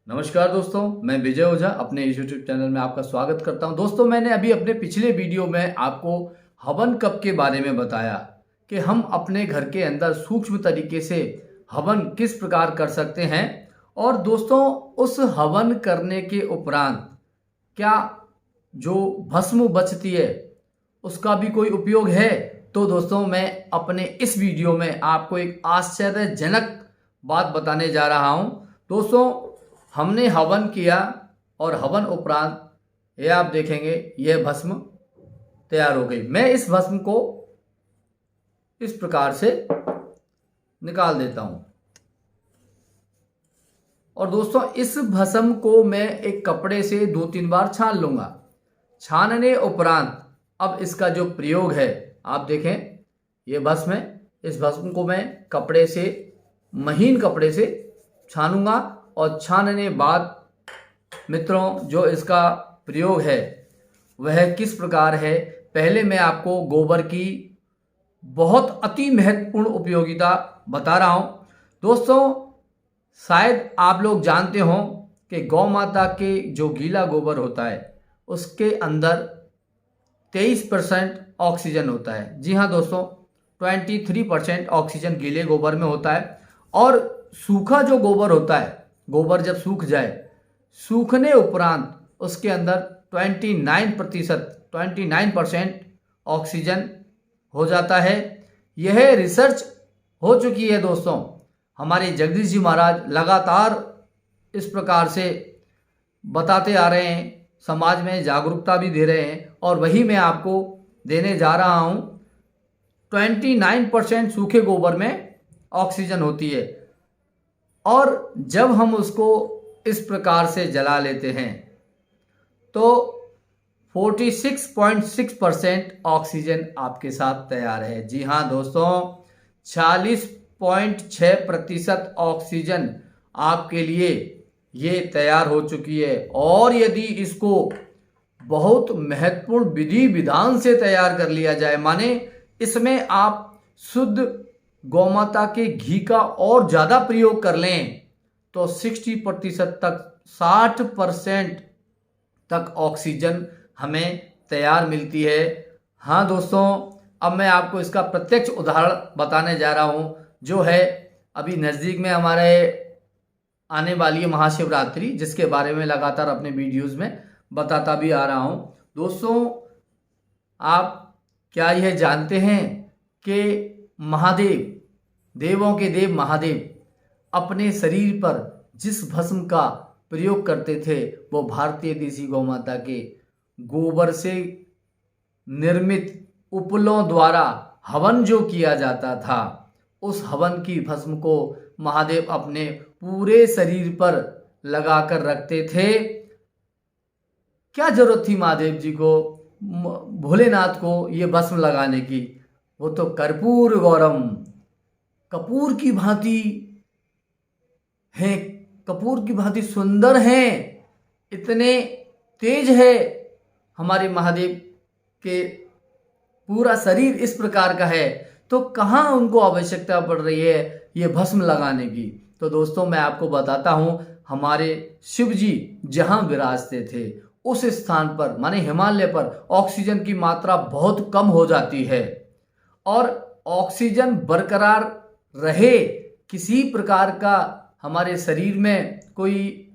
नमस्कार दोस्तों, मैं विजय ओझा अपने यूट्यूब चैनल में आपका स्वागत करता हूं। दोस्तों, मैंने अभी अपने पिछले वीडियो में आपको हवन कप के बारे में बताया कि हम अपने घर के अंदर सूक्ष्म तरीके से हवन किस प्रकार कर सकते हैं। और दोस्तों, उस हवन करने के उपरांत क्या जो भस्म बचती है उसका भी कोई उपयोग है? तो दोस्तों, मैं अपने इस वीडियो में आपको एक आश्चर्यजनक बात बताने जा रहा हूं। दोस्तों, हमने हवन किया और हवन उपरांत ये आप देखेंगे यह भस्म तैयार हो गई। मैं इस भस्म को इस प्रकार से निकाल देता हूं और दोस्तों, इस भस्म को मैं एक कपड़े से 2-3 बार छान लूंगा। छानने उपरांत अब इसका जो प्रयोग है, आप देखें ये भस्म है। इस भस्म को मैं कपड़े से, महीन कपड़े से छानूंगा और छानने बाद मित्रों, जो इसका प्रयोग है वह किस प्रकार है, पहले मैं आपको गोबर की बहुत अति महत्वपूर्ण उपयोगिता बता रहा हूं। दोस्तों, शायद आप लोग जानते हो कि गौ माता के जो गीला गोबर होता है उसके अंदर 23% ऑक्सीजन होता है। जी हाँ दोस्तों, 23% ऑक्सीजन गीले गोबर में होता है। और सूखा जो गोबर होता है, गोबर जब सूख जाए, सूखने उपरांत उसके अंदर 29% ऑक्सीजन हो जाता है। यह रिसर्च हो चुकी है दोस्तों। हमारे जगदीश जी महाराज लगातार इस प्रकार से बताते आ रहे हैं, समाज में जागरूकता भी दे रहे हैं और वही मैं आपको देने जा रहा हूं। 29% सूखे गोबर में ऑक्सीजन होती है और जब हम उसको इस प्रकार से जला लेते हैं तो 46.6% ऑक्सीजन आपके साथ तैयार है। जी हाँ दोस्तों, 40.6% ऑक्सीजन आपके लिए ये तैयार हो चुकी है। और यदि इसको बहुत महत्वपूर्ण विधि विधान से तैयार कर लिया जाए, माने इसमें आप शुद्ध गौमाता के घी का और ज़्यादा प्रयोग कर लें तो 60% तक, 60% तक ऑक्सीजन हमें तैयार मिलती है। हाँ दोस्तों, अब मैं आपको इसका प्रत्यक्ष उदाहरण बताने जा रहा हूँ, जो है अभी नज़दीक में हमारे आने वाली है महाशिवरात्रि, जिसके बारे में लगातार अपने वीडियोज़ में बताता भी आ रहा हूँ। दोस्तों, आप क्या यह जानते हैं कि महादेव, देवों के देव महादेव अपने शरीर पर जिस भस्म का प्रयोग करते थे वो भारतीय देसी गौ माता के गोबर से निर्मित उपलों द्वारा हवन जो किया जाता था, उस हवन की भस्म को महादेव अपने पूरे शरीर पर लगाकर रखते थे। क्या जरूरत थी महादेव जी को, भोलेनाथ को ये भस्म लगाने की? वो तो कर्पूर गौरम, कपूर की भांति हैं, कपूर की भांति सुंदर हैं, इतने तेज है हमारे महादेव के, पूरा शरीर इस प्रकार का है, तो कहाँ उनको आवश्यकता पड़ रही है ये भस्म लगाने की? तो दोस्तों, मैं आपको बताता हूँ, हमारे शिव जी जहाँ विराजते थे उस स्थान पर, माने हिमालय पर, ऑक्सीजन की मात्रा बहुत कम हो जाती है और ऑक्सीजन बरकरार रहे, किसी प्रकार का हमारे शरीर में कोई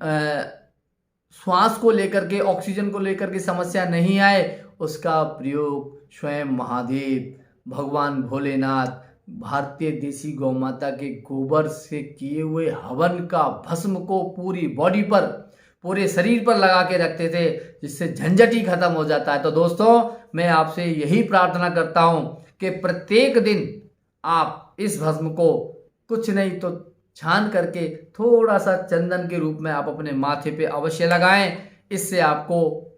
श्वास को लेकर के, ऑक्सीजन को लेकर के समस्या नहीं आए, उसका प्रयोग स्वयं महादेव, भगवान भोलेनाथ, भारतीय देसी गौ माता के गोबर से किए हुए हवन का भस्म को पूरी बॉडी पर, पूरे शरीर पर लगा के रखते थे, जिससे झंझट ही खत्म हो जाता है। तो दोस्तों, मैं आपसे यही प्रार्थना करता हूं कि प्रत्येक दिन आप इस भस्म को कुछ नहीं तो छान करके थोड़ा सा चंदन के रूप में आप अपने माथे पे अवश्य लगाएं। इससे आपको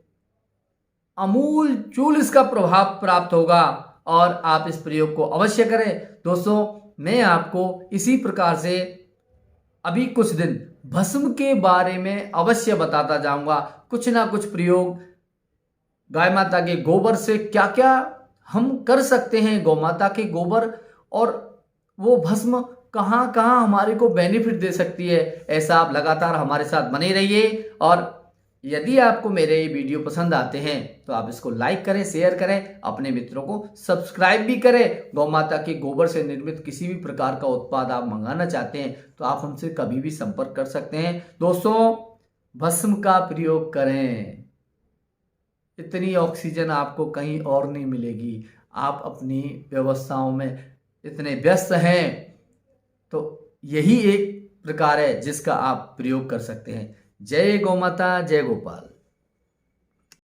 अमूल चूल इसका प्रभाव प्राप्त होगा और आप इस प्रयोग को अवश्य करें। दोस्तों, मैं आपको इसी प्रकार से अभी कुछ दिन भस्म के बारे में अवश्य बताता जाऊंगा। कुछ ना कुछ प्रयोग गाय माता के गोबर से क्या क्या हम कर सकते हैं, गौ माता के गोबर और वो भस्म कहाँ कहाँ हमारे को बेनिफिट दे सकती है। ऐसा आप लगातार हमारे साथ बने रहिए। और यदि आपको मेरे ये वीडियो पसंद आते हैं तो आप इसको लाइक करें, शेयर करें, अपने मित्रों को सब्सक्राइब भी करें। गौ माता के गोबर से निर्मित किसी भी प्रकार का उत्पाद आप मंगाना चाहते हैं तो आप हमसे कभी भी संपर्क कर सकते हैं। दोस्तों, भस्म का प्रयोग करें, इतनी ऑक्सीजन आपको कहीं और नहीं मिलेगी। आप अपनी व्यवस्थाओं में इतने व्यस्त हैं तो यही एक प्रकार है जिसका आप प्रयोग कर सकते हैं। जय गौ माता, जय गोपाल।